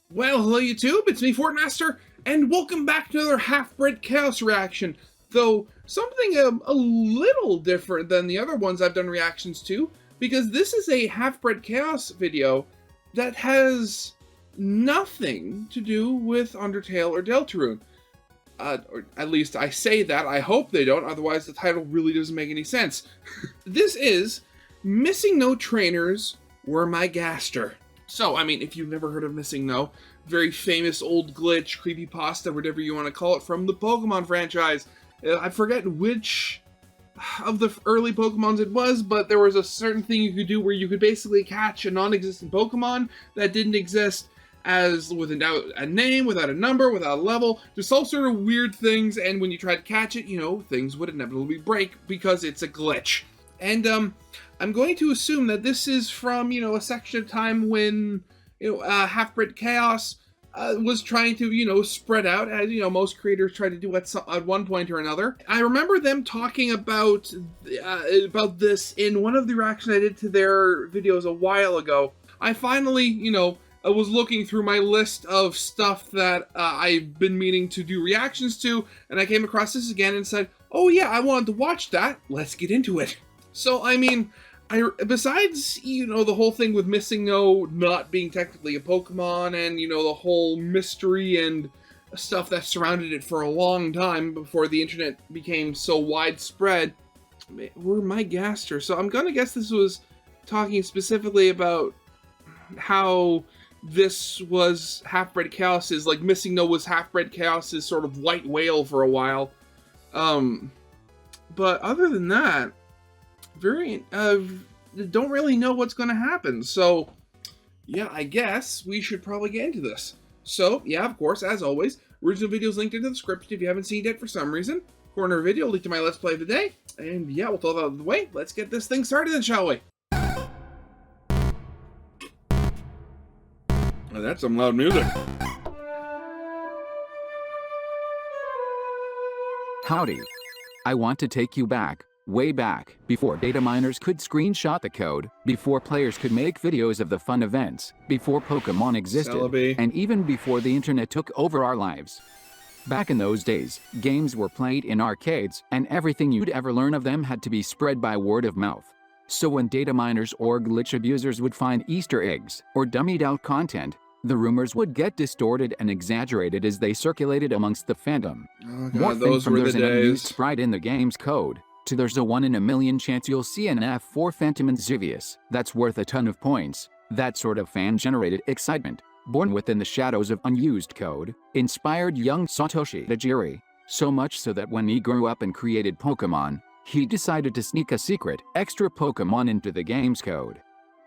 Well, hello YouTube, it's me, Fortmaster, and welcome back to another Half-Bred Chaos reaction. Though, something a little different than the other ones I've done reactions to, because this is a Half-Bred Chaos video that has nothing to do with Undertale or Deltarune. Or at least I say that, I hope they don't, otherwise the title really doesn't make any sense. This is Missingno Trainers Were My Gaster. So, I mean, if you've never heard of Missingno, very famous old glitch, creepypasta, whatever you want to call it, from the Pokemon franchise. I forget which of the early Pokemons it was, but there was a certain thing you could do where you could basically catch a non-existent Pokemon that didn't exist, as without a name, without a number, without a level, just all sort of weird things, and when you tried to catch it, you know, things would inevitably break because it's a glitch. And, I'm going to assume that this is from, you know, a section of time when, you know, Half-Bred Chaos was trying to, you know, spread out, as, you know, most creators try to do at one point or another. I remember them talking about this in one of the reactions I did to their videos a while ago. I finally, you know, I was looking through my list of stuff that I've been meaning to do reactions to, and I came across this again and said, oh yeah, I wanted to watch that, let's get into it. So, I mean, besides, you know, the whole thing with Missingno not being technically a Pokemon and, you know, the whole mystery and stuff that surrounded it for a long time before the internet became so widespread, were my Gaster. So I'm gonna guess this was talking specifically about how this was Half-Bred Chaos's, like Missingno was Half-Bred Chaos's sort of white whale for a while. But other than that, don't really know what's going to happen. So, yeah, I guess we should probably get into this. So, yeah, of course, as always, original videos linked in the description if you haven't seen it yet for some reason. Corner video linked to my Let's Play of the day. And yeah, with all that out of the way, let's get this thing started then, shall we? Oh, that's some loud music. Howdy. I want to take you back, way back, before data miners could screenshot the code, before players could make videos of the fun events, before Pokemon existed, Celebi. and even before the internet took over our lives. Back in those days, games were played in arcades, and everything you'd ever learn of them had to be spread by word of mouth. So when data miners or glitch abusers would find Easter eggs, or dummied out content, the rumors would get distorted and exaggerated as they circulated amongst the fandom. Oh God, those were the there's an unused days. sprite in the game's code, to there's a 1 in a million chance you'll see an F4 Phantom and Zivius that's worth a ton of points. That sort of fan-generated excitement, born within the shadows of unused code, inspired young Satoshi Tajiri, so much so that when he grew up and created Pokemon, he decided to sneak a secret, extra Pokemon into the game's code.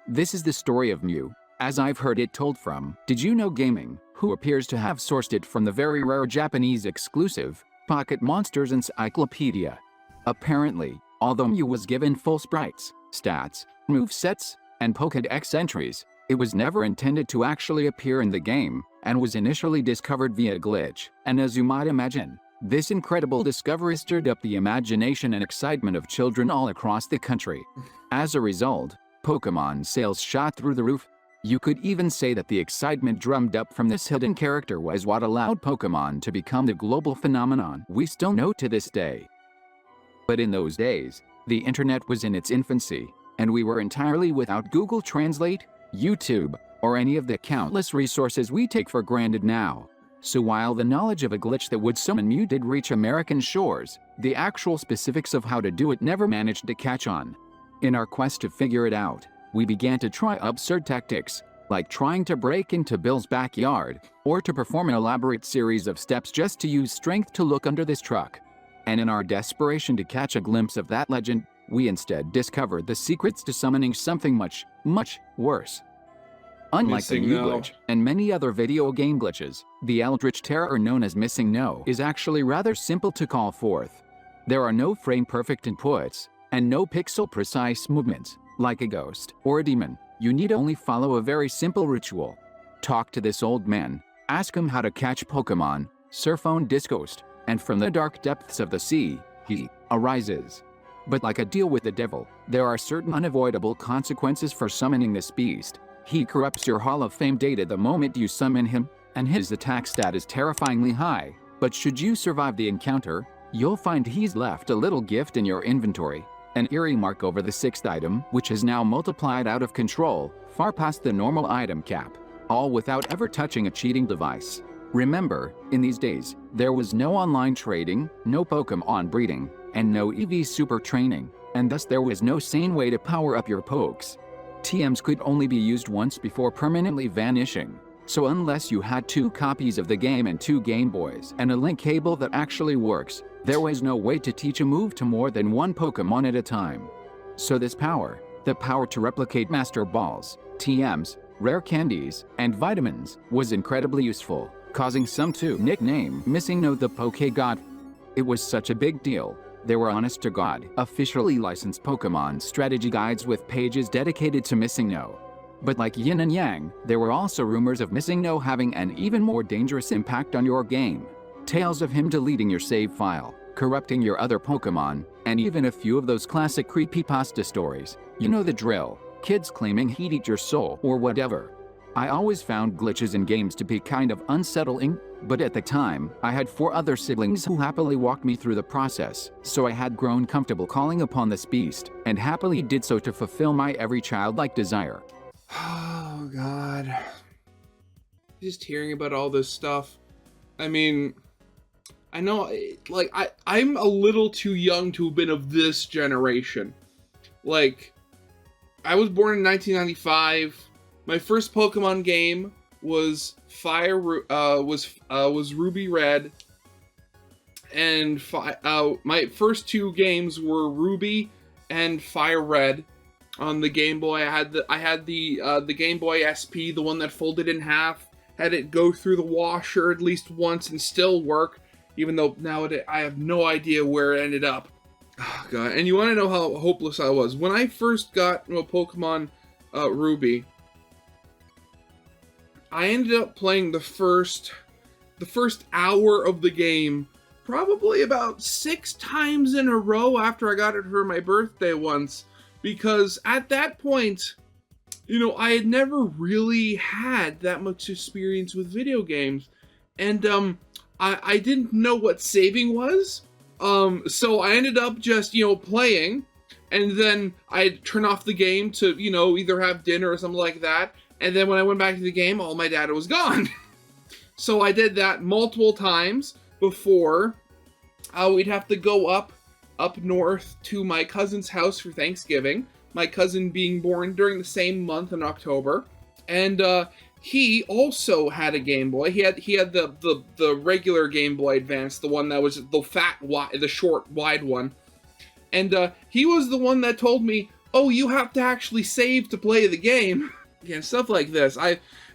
This is the story of Mew, as I've heard it told from Did You Know Gaming, who appears to have sourced it from the very rare Japanese exclusive Pocket Monsters Encyclopedia. Apparently, although Mew was given full sprites, stats, movesets, and Pokédex entries, it was never intended to actually appear in the game, and was initially discovered via glitch. And as you might imagine, this incredible discovery stirred up the imagination and excitement of children all across the country. As a result, Pokemon sales shot through the roof. You could even say that the excitement drummed up from this hidden character was what allowed Pokemon to become the global phenomenon we still know to this day. But in those days, the internet was in its infancy, and we were entirely without Google Translate, YouTube, or any of the countless resources we take for granted now. So while the knowledge of a glitch that would summon Mew did reach American shores, the actual specifics of how to do it never managed to catch on. In our quest to figure it out, we began to try absurd tactics, like trying to break into Bill's backyard, or to perform an elaborate series of steps just to use strength to look under this truck. And in our desperation to catch a glimpse of that legend, we instead discovered the secrets to summoning something much, much worse. Unlike the Mew glitch and many other video game glitches, the eldritch terror known as Missingno is actually rather simple to call forth. There are no frame-perfect inputs, and no pixel-precise movements. Like a ghost or a demon, you need only follow a very simple ritual. Talk to this old man, ask him how to catch Pokemon, surf on Discoast, and from the dark depths of the sea, he arises. But like a deal with the devil, there are certain unavoidable consequences for summoning this beast. He corrupts your Hall of Fame data the moment you summon him, and his attack stat is terrifyingly high. But should you survive the encounter, you'll find he's left a little gift in your inventory. An eerie mark over the 6th item, which is now multiplied out of control, far past the normal item cap, all without ever touching a cheating device. Remember, in these days, there was no online trading, no Pokemon breeding, and no EV super training, and thus there was no sane way to power up your pokes. TMs could only be used once before permanently vanishing, so unless you had 2 copies of the game and 2 Game Boys and a link cable that actually works, there was no way to teach a move to more than 1 Pokemon at a time. So this power, the power to replicate Master Balls, TMs, rare candies, and vitamins, was incredibly useful, causing some to nickname Missingno the Poke God. It was such a big deal. There were honest-to-God, officially licensed Pokemon strategy guides with pages dedicated to Missingno. But like yin and yang, there were also rumors of Missingno having an even more dangerous impact on your game. Tales of him deleting your save file, corrupting your other Pokemon, and even a few of those classic creepypasta stories. You know the drill, kids claiming he'd eat your soul or whatever. I always found glitches in games to be kind of unsettling, but at the time, I had 4 other siblings who happily walked me through the process, so I had grown comfortable calling upon this beast, and happily did so to fulfill my every childlike desire. Oh, God. Just hearing about all this stuff. I mean, I know, like, I'm a little too young to have been of this generation. Like, I was born in 1995. My first Pokemon game was was Ruby Red, and my first 2 games were Ruby and Fire Red on the Game Boy. I had the Game Boy SP, the one that folded in half, had it go through the washer at least once and still work, even though nowadays I have no idea where it ended up. Oh, God. And you want to know how hopeless I was? When I first got Pokemon Ruby, I ended up playing the first hour of the game probably about 6 times in a row after I got it for my birthday once, because at that point, I had never really had that much experience with video games, and I didn't know what saving was, so I ended up just playing, and then I'd turn off the game to either have dinner or something like that. And then when I went back to the game, all my data was gone. So I did that multiple times before we'd have to go up north to my cousin's house for Thanksgiving. My cousin being born during the same month in October. And he also had a Game Boy. He had the regular Game Boy Advance, the one that was the short, wide one. And he was the one that told me, oh, you have to actually save to play the game. Yeah, stuff like this.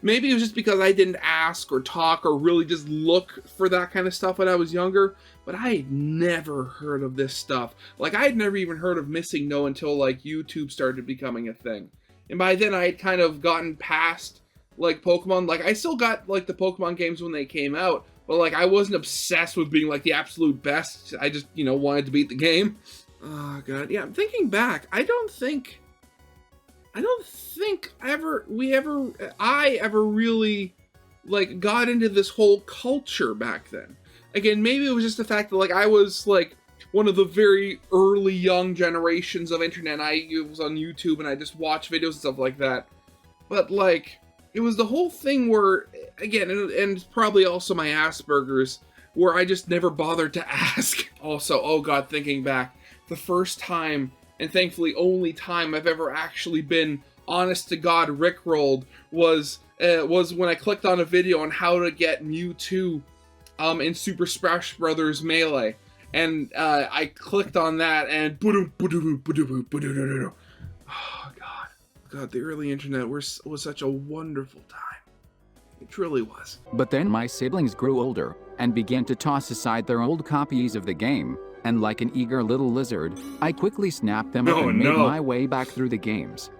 Maybe it was just because I didn't ask or talk or really just look for that kind of stuff when I was younger, but I had never heard of this stuff. Like, I had never even heard of Missingno until, like, YouTube started becoming a thing. And by then, I had kind of gotten past, like, Pokemon. Like, I still got, like, the Pokemon games when they came out, but, like, I wasn't obsessed with being, like, the absolute best. I just, wanted to beat the game. Oh, God. Yeah, I'm thinking back. I don't think I ever really, like, got into this whole culture back then. Again, maybe it was just the fact that, like, I was, like, one of the very early young generations of internet. I was on YouTube and I just watched videos and stuff like that. But, like, it was the whole thing where, again, and probably also my Asperger's, where I just never bothered to ask. Also, oh God, thinking back, the first time, and thankfully only time I've ever actually been honest to God rickrolled was when I clicked on a video on how to get Mewtwo in Super Smash Bros. Melee. And I clicked on that and oh God, the early internet was such a wonderful time. It truly was. But then my siblings grew older and began to toss aside their old copies of the game, and like an eager little lizard, I quickly snapped them up and made my way back through the games.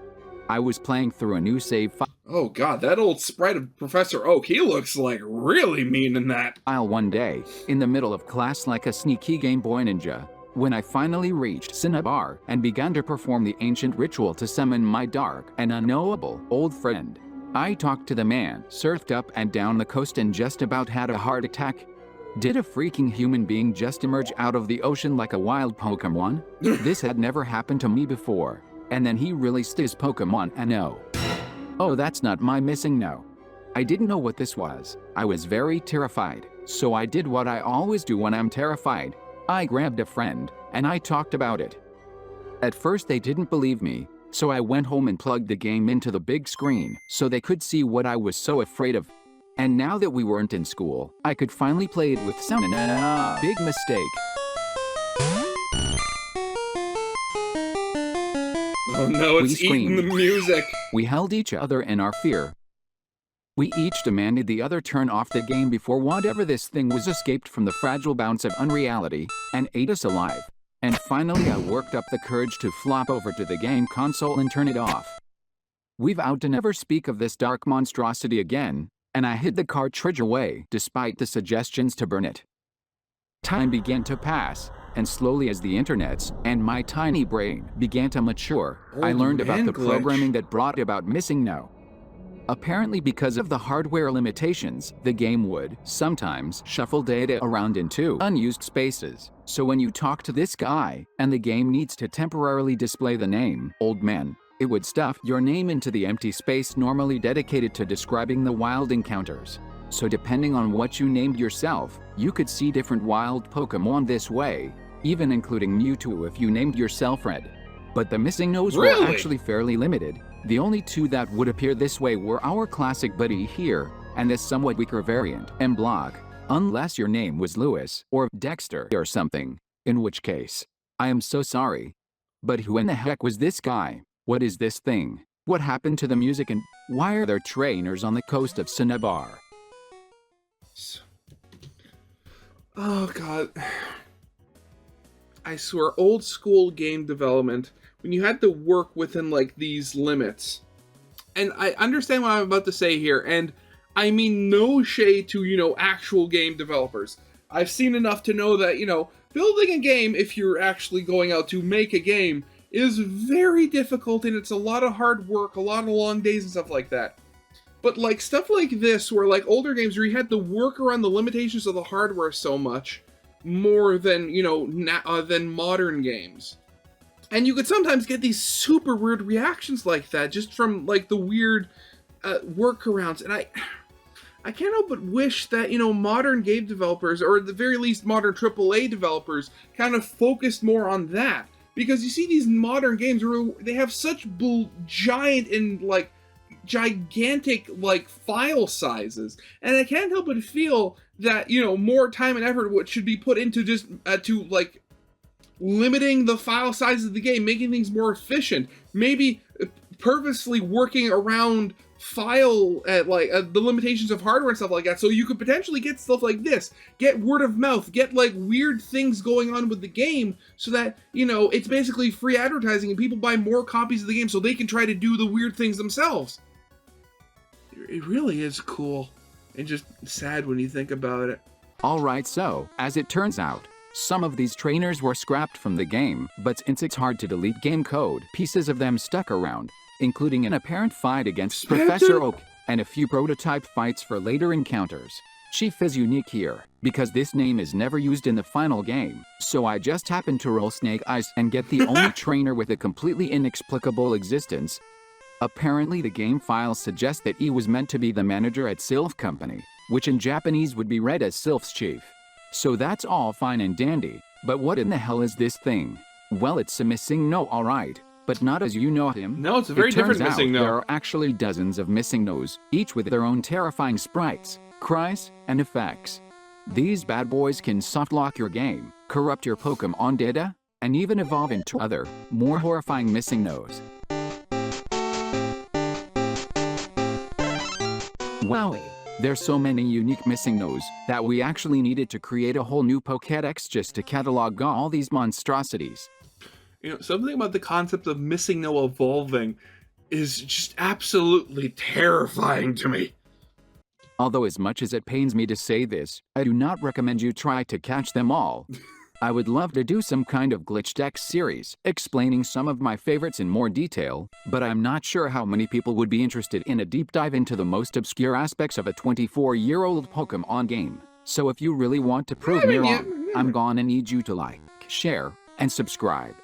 I was playing through a new save file. Oh God, that old sprite of Professor Oak, he looks like really mean in that. One day, in the middle of class like a sneaky Game Boy ninja, when I finally reached Cinnabar and began to perform the ancient ritual to summon my dark and unknowable old friend. I talked to the man, surfed up and down the coast and just about had a heart attack. Did a freaking human being just emerge out of the ocean like a wild Pokemon? This had never happened to me before. And then he released his Pokemon and oh, that's not my Missingno. I didn't know what this was. I was very terrified, so I did what I always do when I'm terrified. I grabbed a friend, and I talked about it. At first they didn't believe me, so I went home and plugged the game into the big screen so they could see what I was so afraid of. And now that we weren't in school, I could finally play it with sound and big mistake. Oh no, it's eating the music. We held each other in our fear. We each demanded the other turn off the game before whatever this thing was escaped from the fragile bounce of unreality and ate us alive. And finally I worked up the courage to flop over to the game console and turn it off. We vowed to never speak of this dark monstrosity again, and I hid the cartridge away despite the suggestions to burn it. Time began to pass, and slowly as the internet's and my tiny brain began to mature, I learned about the programming that brought about Missingno. Apparently because of the hardware limitations, the game would sometimes shuffle data around into unused spaces. So when you talk to this guy, and the game needs to temporarily display the name, Old Man, it would stuff your name into the empty space normally dedicated to describing the wild encounters. So depending on what you named yourself, you could see different wild Pokemon this way, even including Mewtwo if you named yourself Red. But the Missingnos were actually fairly limited. The only two that would appear this way were our classic buddy here, and this somewhat weaker variant, M-Block, unless your name was Lewis or Dexter or something, in which case, I am so sorry. But who in the heck was this guy? What is this thing? What happened to the music and why are there trainers on the coast of Cinnabar? Oh god. I swear, old school game development, when you had to work within like these limits. And I understand what I'm about to say here, and I mean no shade to, actual game developers. I've seen enough to know that, building a game, if you're actually going out to make a game, is very difficult, and it's a lot of hard work, a lot of long days and stuff like that. But like stuff like this, where like older games where you had to work around the limitations of the hardware so much, more than, than modern games. And you could sometimes get these super weird reactions like that, just from like the weird workarounds. And I can't help but wish that, modern game developers, or at the very least modern AAA developers, kind of focused more on that. Because you see these modern games where they have such giant and like gigantic like file sizes, and I can't help but feel that more time and effort what should be put into just to like limiting the file size of the game, making things more efficient, maybe purposely working around file at like the limitations of hardware and stuff like that, so you could potentially get stuff like this, get word of mouth, get like weird things going on with the game, so that it's basically free advertising and people buy more copies of the game so they can try to do the weird things themselves. It really is cool and just sad when you think about it. Alright, so as it turns out, some of these trainers were scrapped from the game, but since it's hard to delete game code, pieces of them stuck around, including an apparent fight against Professor Oak, and a few prototype fights for later encounters. Chief is unique here, because this name is never used in the final game, so I just happened to roll snake eyes and get the only trainer with a completely inexplicable existence. Apparently the game files suggest that he was meant to be the manager at Sylph Company, which in Japanese would be read as Sylph's chief. So that's all fine and dandy, but what in the hell is this thing? Well, it's a Missingno, alright. But not as you know him. No, it's a very different Missingno. There are actually dozens of Missingnos, each with their own terrifying sprites, cries, and effects. These bad boys can softlock your game, corrupt your Pokemon data, and even evolve into other, more horrifying Missingnos. Wowie! There's so many unique Missingnos that we actually needed to create a whole new Pokédex just to catalog all these monstrosities. Something about the concept of Missingno evolving is just absolutely terrifying to me. Although as much as it pains me to say this, I do not recommend you try to catch them all. I would love to do some kind of glitch deck series, explaining some of my favorites in more detail, but I'm not sure how many people would be interested in a deep dive into the most obscure aspects of a 24-year-old Pokemon game. So if you really want to prove me wrong, I'm gonna need you to like, share, and subscribe.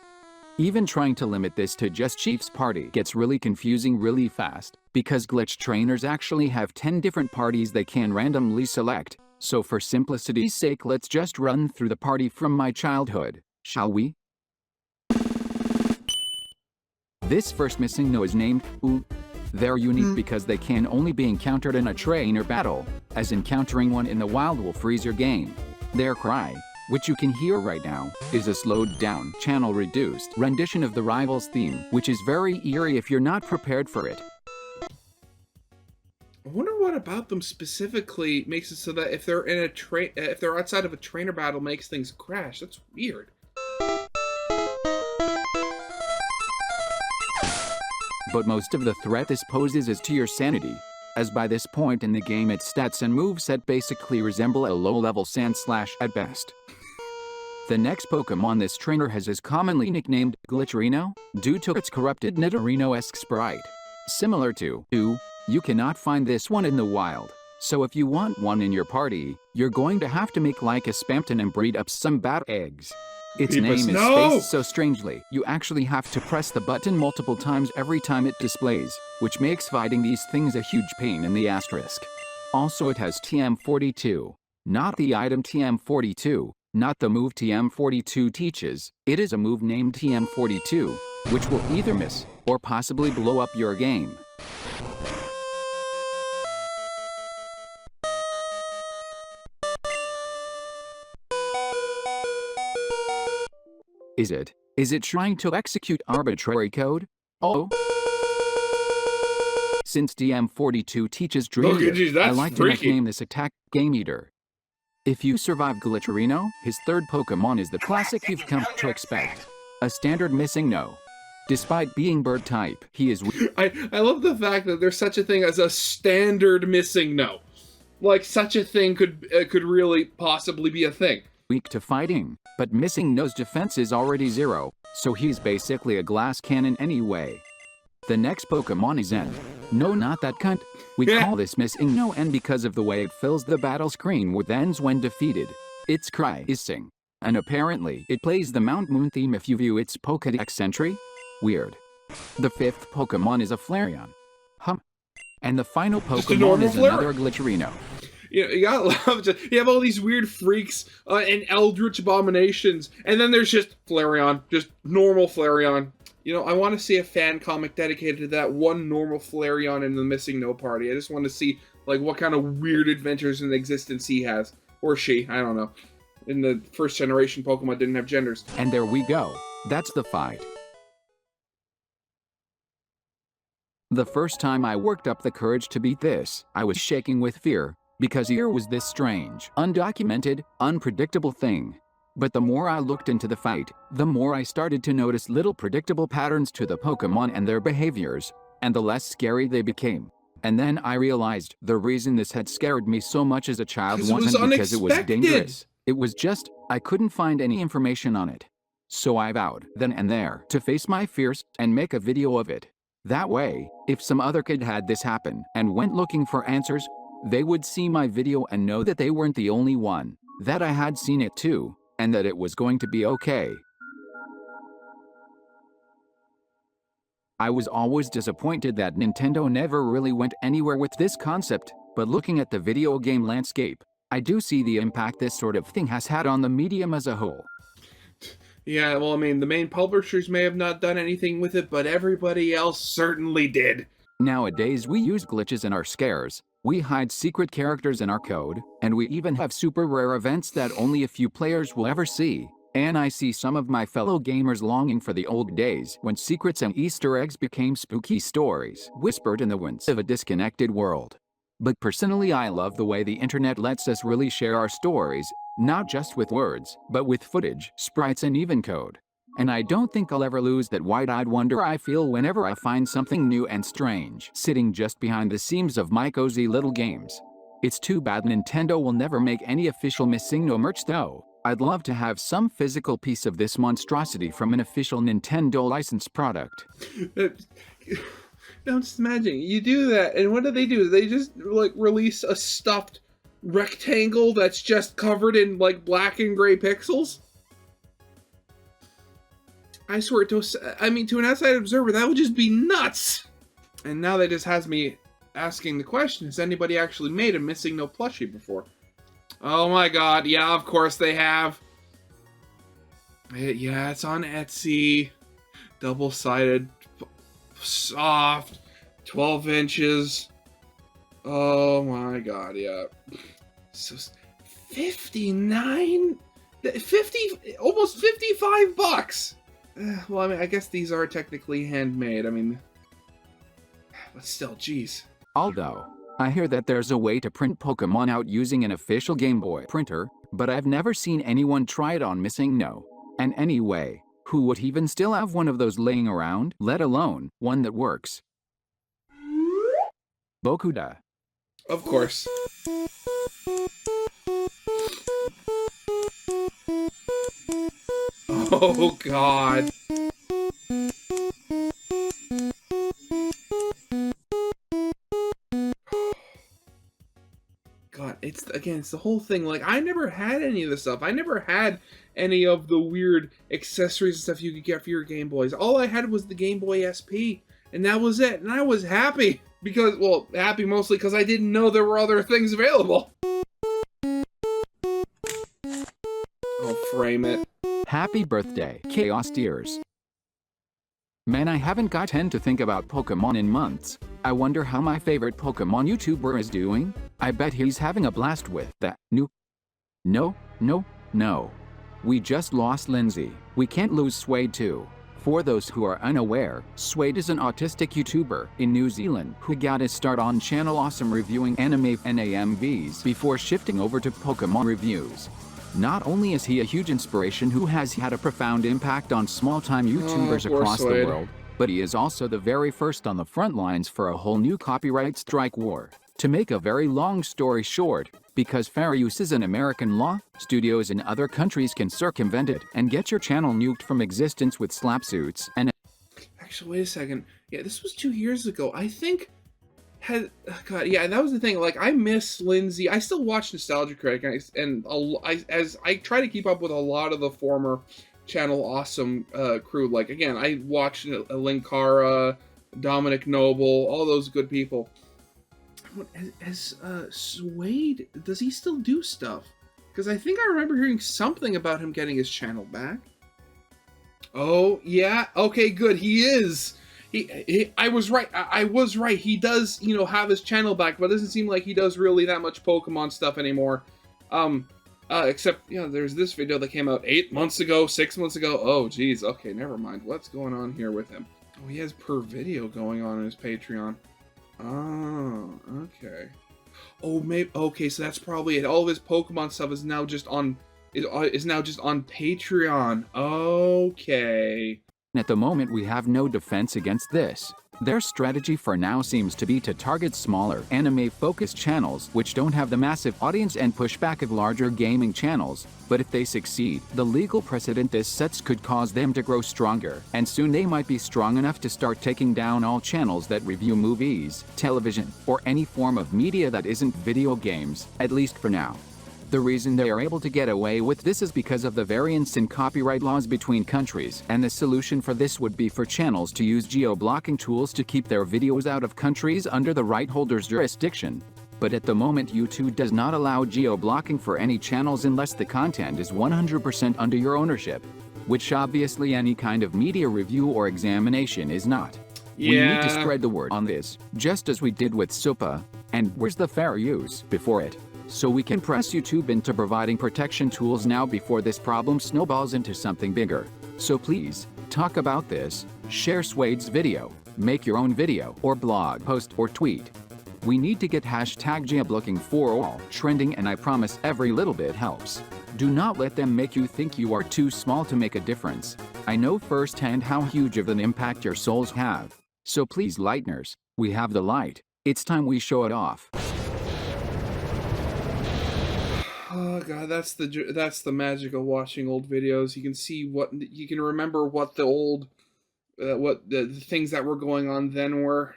Even trying to limit this to just Chief's party gets really confusing really fast, because glitch trainers actually have 10 different parties they can randomly select. So for simplicity's sake, let's just run through the party from my childhood, shall we? This first Missingno is named Ooh. They're unique because they can only be encountered in a trainer battle, as encountering one in the wild will freeze your game. Their cry, which you can hear right now, is a slowed down, channel reduced rendition of the rival's theme, which is very eerie if you're not prepared for it. I wonder what about them specifically makes it so that if they're in a if they're outside of a trainer battle, makes things crash. That's weird. But most of the threat this poses is to your sanity, as by this point in the game its stats and moveset basically resemble a low-level Sandslash at best. The next Pokemon this trainer has is commonly nicknamed Glitterino, due to its corrupted Nidorino-esque sprite. Similar to Ooh, you cannot find this one in the wild, so if you want one in your party, you're going to have to make like a Spampton and breed up some bat eggs. Its name is spaced so strangely, you actually have to press the button multiple times every time it displays, which makes fighting these things a huge pain in the asterisk. Also it has TM42, not the item TM42, not the move TM42 teaches, it is a move named TM42, which will either miss, or possibly blow up your game. Is it trying to execute arbitrary code? Oh. Since DM42 teaches Dream, I like to nickname this attack Game Eater. If you survive Glitterino, his third Pokemon is the classic you've come to expect. A standard Missingno. Despite being bird type, he is I love the fact that there's such a thing as a standard Missingno. Like such a thing could really possibly be a thing. Weak to fighting, but Missingno's defense is already 0, so he's basically a glass cannon anyway. The next Pokemon is N. No, not that cunt. We call this Missingno N because of the way it fills the battle screen with N's when defeated. Its cry is sing, and apparently it plays the Mount Moon theme if you view its Pokédex entry. Weird. The fifth Pokemon is a Flareon. And the final Pokemon is another Glitterino. You gotta love it. You have all these weird freaks and eldritch abominations, and then there's just Flareon, just normal Flareon. You know, I want to see a fan comic dedicated to that one normal Flareon in the Missingno party. I just want to see, like, what kind of weird adventures in existence he has. Or she, I don't know. In the first generation, Pokemon didn't have genders. And there we go. That's the fight. The first time I worked up the courage to beat this, I was shaking with fear, because here was this strange, undocumented, unpredictable thing. But the more I looked into the fight, the more I started to notice little predictable patterns to the Pokemon and their behaviors, and the less scary they became. And then I realized the reason this had scared me so much as a child wasn't because it was dangerous. It was just, I couldn't find any information on it. So I vowed, then and there, to face my fears and make a video of it. That way, if some other kid had this happen and went looking for answers, they would see my video and know that they weren't the only one, that I had seen it too, and that it was going to be okay. I was always disappointed that Nintendo never really went anywhere with this concept, but looking at the video game landscape, I do see the impact this sort of thing has had on the medium as a whole. Yeah, well, I mean, the main publishers may have not done anything with it, but everybody else certainly did. Nowadays we use glitches in our scares, we hide secret characters in our code, and we even have super rare events that only a few players will ever see. And I see some of my fellow gamers longing for the old days when secrets and Easter eggs became spooky stories whispered in the winds of a disconnected world. But personally I love the way the internet lets us really share our stories, not just with words, but with footage, sprites and even code. And I don't think I'll ever lose that wide-eyed wonder I feel whenever I find something new and strange sitting just behind the seams of my cozy little games. It's too bad Nintendo will never make any official Missingno merch though, I'd love to have some physical piece of this monstrosity from an official Nintendo licensed product. Now just imagine, you do that, and what do? They just, like, release a stuffed rectangle that's just covered in, like, black and gray pixels? I swear, to an outside observer, that would just be nuts! And now that just has me asking the question, has anybody actually made a Missingno plushie before? Oh my god, yeah, of course they have. Yeah, it's on Etsy. Double-sided, soft, 12 inches. Oh my god, yeah. So, 59? 50, almost 55 bucks! Well, I mean, I guess these are technically handmade, I mean... But still, geez. Although, I hear that there's a way to print Pokemon out using an official Game Boy printer, but I've never seen anyone try it on Missingno. And anyway, who would even still have one of those laying around, let alone one that works? Bokuda. Of course. Oh god. God, it's the whole thing. Like, I never had any of this stuff. I never had any of the weird accessories and stuff you could get for your Game Boys. All I had was the Game Boy SP, and that was it. And I was happy because, well, happy mostly because I didn't know there were other things available. I'll frame it. Happy birthday, Chaos Tears. Man, I haven't got 10 to think about Pokemon in months. I wonder how my favorite Pokemon YouTuber is doing. I bet he's having a blast with that new... No. We just lost Lindsay. We can't lose Suede too. For those who are unaware, Suede is an autistic YouTuber in New Zealand who got his start on Channel Awesome reviewing anime NAMVs before shifting over to Pokemon reviews. Not only is he a huge inspiration who has had a profound impact on small-time YouTubers across the world, but he is also the very first on the front lines for a whole new copyright strike war. To make a very long story short, because fair use is an American law, studios in other countries can circumvent it and get your channel nuked from existence with slap suits and... Actually, wait a second. Yeah, this was 2 years ago. I think... God, yeah, that was the thing. Like, I miss Lindsay. I still watch Nostalgia Critic, and as I try to keep up with a lot of the former Channel Awesome crew. Like, again, I watched Linkara, Dominic Noble, all those good people. As Suede, does he still do stuff? Because I think I remember hearing something about him getting his channel back. Oh, yeah. Okay, good. He is. I was right. I was right. He does, have his channel back, but it doesn't seem like he does really that much Pokemon stuff anymore. Except, there's this video that came out 8 months ago, 6 months ago. Oh, geez. Okay, never mind. What's going on here with him? Oh, he has per video going on his Patreon. Oh, okay. Oh, maybe. Okay, so that's probably it. All of his Pokemon stuff is now just on Patreon. Okay. At the moment, we have no defense against this. Their strategy for now seems to be to target smaller, anime-focused channels which don't have the massive audience and push back at larger gaming channels. But if they succeed, the legal precedent this sets could cause them to grow stronger, and soon they might be strong enough to start taking down all channels that review movies, television, or any form of media that isn't video games, at least for now. The reason they are able to get away with this is because of the variance in copyright laws between countries, and the solution for this would be for channels to use geo-blocking tools to keep their videos out of countries under the right holder's jurisdiction. But at the moment, YouTube does not allow geo-blocking for any channels unless the content is 100% under your ownership, which obviously any kind of media review or examination is not. Yeah. We need to spread the word on this, just as we did with SUPA, and where's the fair use before it? So we can press YouTube into providing protection tools now before this problem snowballs into something bigger. So please, talk about this, share Suede's video, make your own video or blog post or tweet. We need to get hashtag geoblocking for all trending, and I promise every little bit helps. Do not let them make you think you are too small to make a difference. I know firsthand how huge of an impact your souls have. So please, lighteners, we have the light. It's time we show it off. Oh god, that's the magic of watching old videos. You can see you can remember what the old what the things that were going on then were.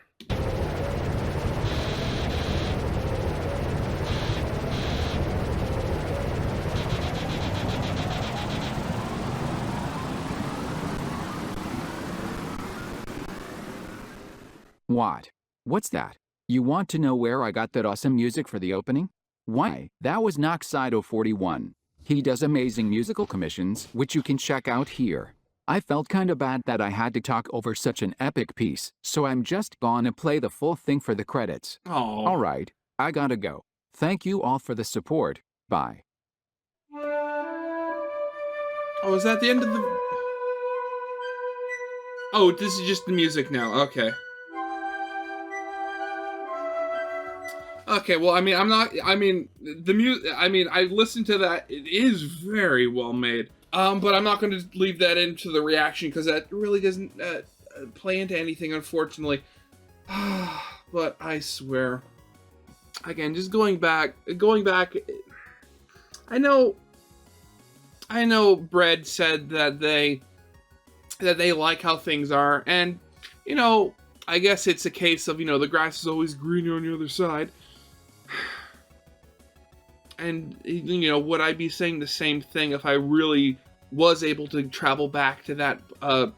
What? What's that? You want to know where I got that awesome music for the opening? Why, that was Noxido41. He does amazing musical commissions, which you can check out here. I felt kinda bad that I had to talk over such an epic piece, so I'm just gonna play the full thing for the credits. Oh. Alright, I gotta go. Thank you all for the support. Bye. Oh, is that the end of the... Oh, this is just the music now. Okay. Okay, well, I mean, I'm not... I mean, the music... I mean, I listened to that. It is very well made. But I'm not going to leave that into the reaction, because that really doesn't play into anything, unfortunately. But I swear... Again, just going back... I know Bread said that they like how things are, and, you know, I guess it's a case of, you know, the grass is always greener on the other side. And, you know, would I be saying the same thing if I really was able to travel back to that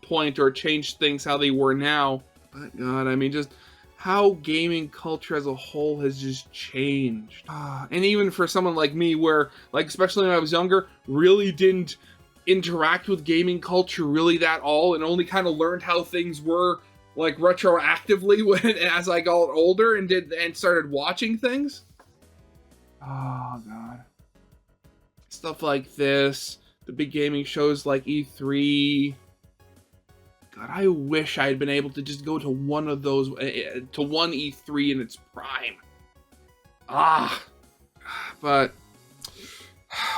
point or change things how they were now? But God, I mean, just how gaming culture as a whole has just changed. And even for someone like me, where, like, especially when I was younger, really didn't interact with gaming culture really that all, and only kind of learned how things were, like, retroactively as I got older and started watching things. Oh god, stuff like this, the big gaming shows like E3. God, I wish I had been able to just go to one of those, to one E3 in its prime. But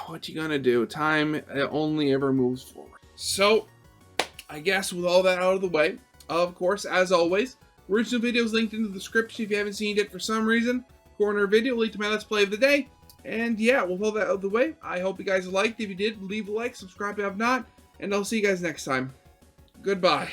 what you gonna do? Time only ever moves forward. So, I guess with all that out of the way, of course, as always, original videos linked in the description if you haven't seen it for some reason. Corner video, link to my Let's Play of the day. And yeah, with all that out of the way, I hope you guys liked. If you did, leave a like, subscribe if you have not, and I'll see you guys next time. Goodbye.